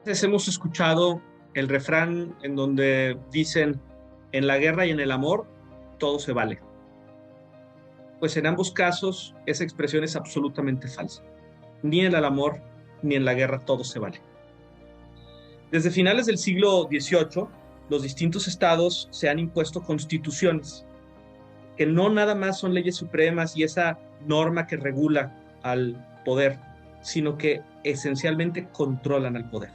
Hemos escuchado el refrán en donde dicen, en la guerra y en el amor, todo se vale. Pues en ambos casos, esa expresión es absolutamente falsa. Ni en el amor, ni en la guerra todo se vale. Desde finales del siglo XVIII, los distintos estados se han impuesto constituciones, que no nada más son leyes supremas y esa norma que regula al poder, sino que esencialmente controlan al poder.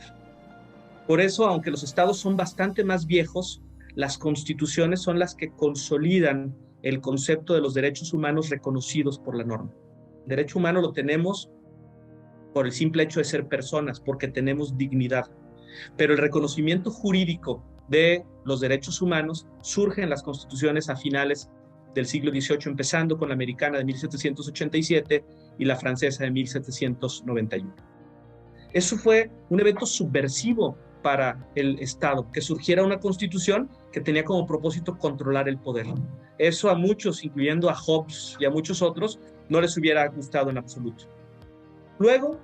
Por eso, aunque los estados son bastante más viejos, las constituciones son las que consolidan el concepto de los derechos humanos reconocidos por la norma. El derecho humano lo tenemos por el simple hecho de ser personas, porque tenemos dignidad. Pero el reconocimiento jurídico de los derechos humanos surge en las constituciones a finales del siglo XVIII, empezando con la americana de 1787 y la francesa de 1791. Eso fue un evento subversivo para el Estado, que surgiera una constitución que tenía como propósito controlar el poder. Eso a muchos, incluyendo a Hobbes y a muchos otros, no les hubiera gustado en absoluto. Luego,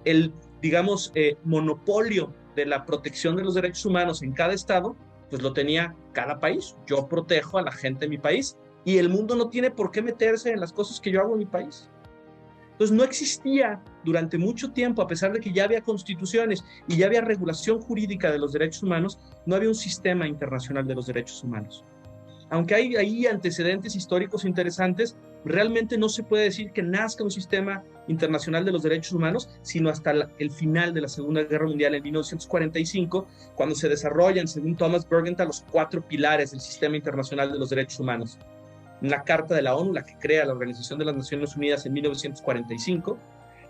el, monopolio de la protección de los derechos humanos en cada estado, pues lo tenía cada país. Yo protejo a la gente de mi país y el mundo no tiene por qué meterse en las cosas que yo hago en mi país. Entonces no existía durante mucho tiempo, a pesar de que ya había constituciones y ya había regulación jurídica de los derechos humanos, no había un sistema internacional de los derechos humanos. Aunque hay ahí antecedentes históricos interesantes, realmente no se puede decir que nazca un sistema internacional de los derechos humanos, sino hasta el final de la Segunda Guerra Mundial en 1945, cuando se desarrollan, según Thomas Bergenthal, los 4 pilares del sistema internacional de los derechos humanos. La Carta de la ONU, la que crea la Organización de las Naciones Unidas en 1945,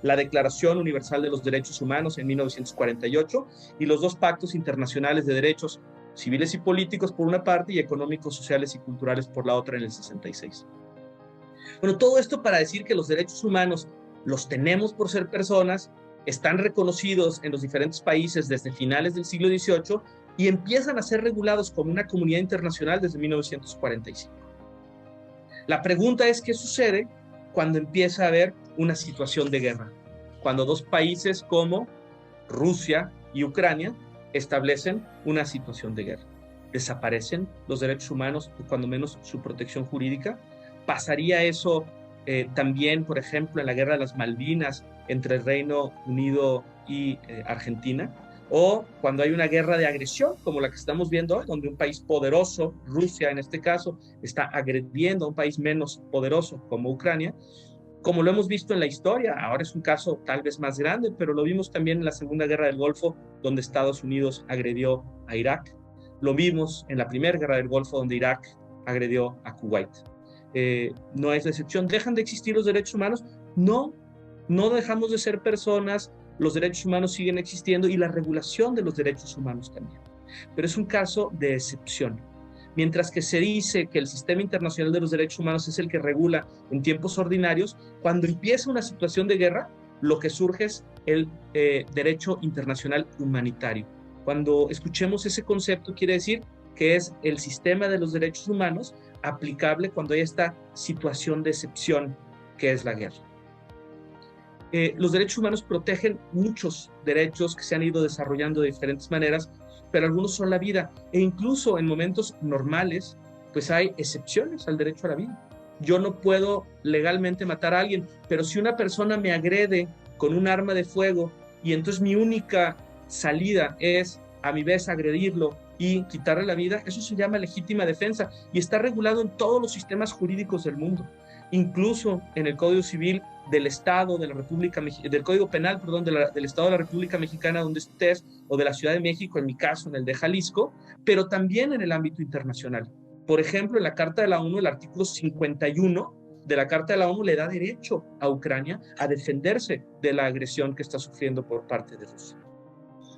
la Declaración Universal de los Derechos Humanos en 1948 y los 2 pactos internacionales de derechos civiles y políticos por una parte y económicos, sociales y culturales por la otra en el 66. Bueno, todo esto para decir que los derechos humanos los tenemos por ser personas, están reconocidos en los diferentes países desde finales del siglo XVIII y empiezan a ser regulados como una comunidad internacional desde 1945. La pregunta es, ¿qué sucede cuando empieza a haber una situación de guerra? Cuando 2 países como Rusia y Ucrania establecen una situación de guerra. ¿Desaparecen los derechos humanos o cuando menos su protección jurídica? ¿Pasaría eso también, por ejemplo, en la guerra de las Malvinas entre el Reino Unido y Argentina? O cuando hay una guerra de agresión, como la que estamos viendo hoy, donde un país poderoso, Rusia en este caso, está agrediendo a un país menos poderoso como Ucrania, como lo hemos visto en la historia. Ahora es un caso tal vez más grande, pero lo vimos también en la Segunda Guerra del Golfo, donde Estados Unidos agredió a Irak. Lo vimos en la Primera Guerra del Golfo, donde Irak agredió a Kuwait. No es la excepción. ¿Dejan de existir los derechos humanos? No, no dejamos de ser personas. Los derechos humanos siguen existiendo y la regulación de los derechos humanos también. Pero es un caso de excepción. Mientras que se dice que el sistema internacional de los derechos humanos es el que regula en tiempos ordinarios, cuando empieza una situación de guerra, lo que surge es el derecho internacional humanitario. Cuando escuchemos ese concepto, quiere decir que es el sistema de los derechos humanos aplicable cuando hay esta situación de excepción que es la guerra. Los derechos humanos protegen muchos derechos que se han ido desarrollando de diferentes maneras, pero algunos son la vida, e incluso en momentos normales, pues hay excepciones al derecho a la vida. Yo no puedo legalmente matar a alguien, pero si una persona me agrede con un arma de fuego y entonces mi única salida es a mi vez agredirlo y quitarle la vida, eso se llama legítima defensa y está regulado en todos los sistemas jurídicos del mundo, incluso en el Código Civil del Estado de la República, del Código Penal, perdón, del Estado de la República Mexicana donde estés, o de la Ciudad de México, en mi caso, en el de Jalisco, pero también en el ámbito internacional. Por ejemplo, en la Carta de la ONU, el artículo 51 de la Carta de la ONU le da derecho a Ucrania a defenderse de la agresión que está sufriendo por parte de Rusia.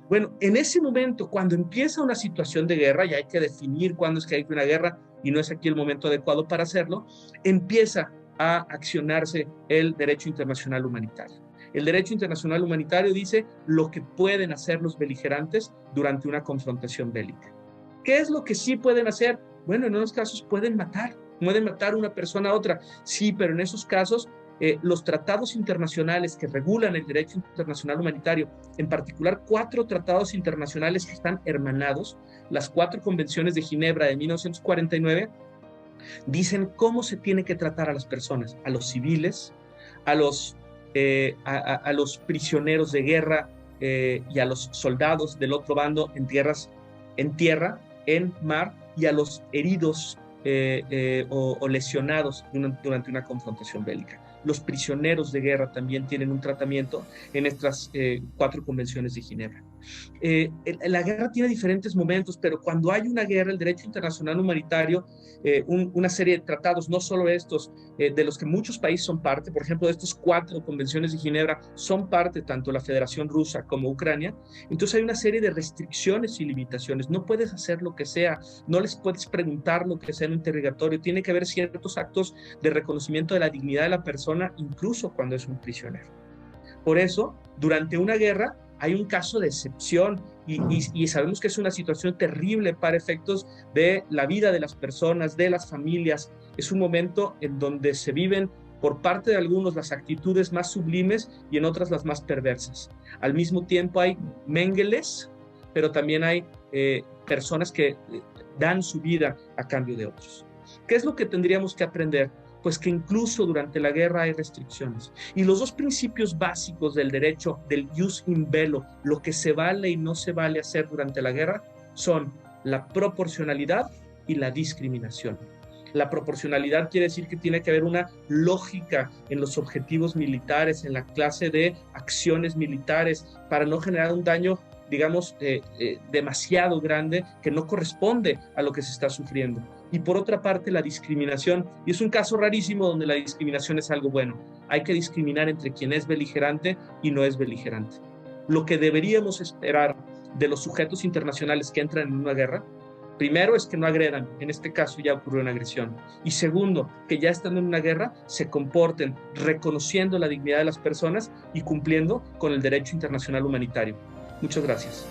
Bueno, en ese momento, cuando empieza una situación de guerra, y hay que definir cuándo es que hay una guerra, y no es aquí el momento adecuado para hacerlo, empieza a accionarse el derecho internacional humanitario. El derecho internacional humanitario dice lo que pueden hacer los beligerantes durante una confrontación bélica. ¿Qué es lo que sí pueden hacer? Bueno, en unos casos pueden matar a una persona a otra, sí, pero en esos casos los tratados internacionales que regulan el derecho internacional humanitario, en particular 4 tratados internacionales que están hermanados, las 4 convenciones de Ginebra de 1949, dicen cómo se tiene que tratar a las personas, a los civiles, a los prisioneros de guerra y a los soldados del otro bando en tierra, en mar, y a los heridos o lesionados durante una confrontación bélica. Los prisioneros de guerra también tienen un tratamiento en estas 4 convenciones de Ginebra. La guerra tiene diferentes momentos, pero cuando hay una guerra, el derecho internacional humanitario, una serie de tratados, no solo estos, de los que muchos países son parte, por ejemplo, de estos 4 convenciones de Ginebra, son parte tanto la Federación Rusa como Ucrania. Entonces hay una serie de restricciones y limitaciones. No puedes hacer lo que sea, no les puedes preguntar lo que sea en un interrogatorio. Tiene que haber ciertos actos de reconocimiento de la dignidad de la persona, incluso cuando es un prisionero. Por eso, durante una guerra, hay un caso de excepción y sabemos que es una situación terrible para efectos de la vida de las personas, de las familias. Es un momento en donde se viven por parte de algunos las actitudes más sublimes y en otras las más perversas. Al mismo tiempo hay Mengeles, pero también hay personas que dan su vida a cambio de otros. ¿Qué es lo que tendríamos que aprender? Pues que incluso durante la guerra hay restricciones. Y los 2 principios básicos del derecho, del jus in bello, lo que se vale y no se vale hacer durante la guerra, son la proporcionalidad y la discriminación. La proporcionalidad quiere decir que tiene que haber una lógica en los objetivos militares, en la clase de acciones militares, para no generar un daño, digamos, demasiado grande que no corresponde a lo que se está sufriendo. Y por otra parte, la discriminación, y es un caso rarísimo donde la discriminación es algo bueno. Hay que discriminar entre quien es beligerante y no es beligerante. Lo que deberíamos esperar de los sujetos internacionales que entran en una guerra, primero es que no agredan, en este caso ya ocurrió una agresión, y segundo, que ya estando en una guerra se comporten reconociendo la dignidad de las personas y cumpliendo con el derecho internacional humanitario. Muchas gracias.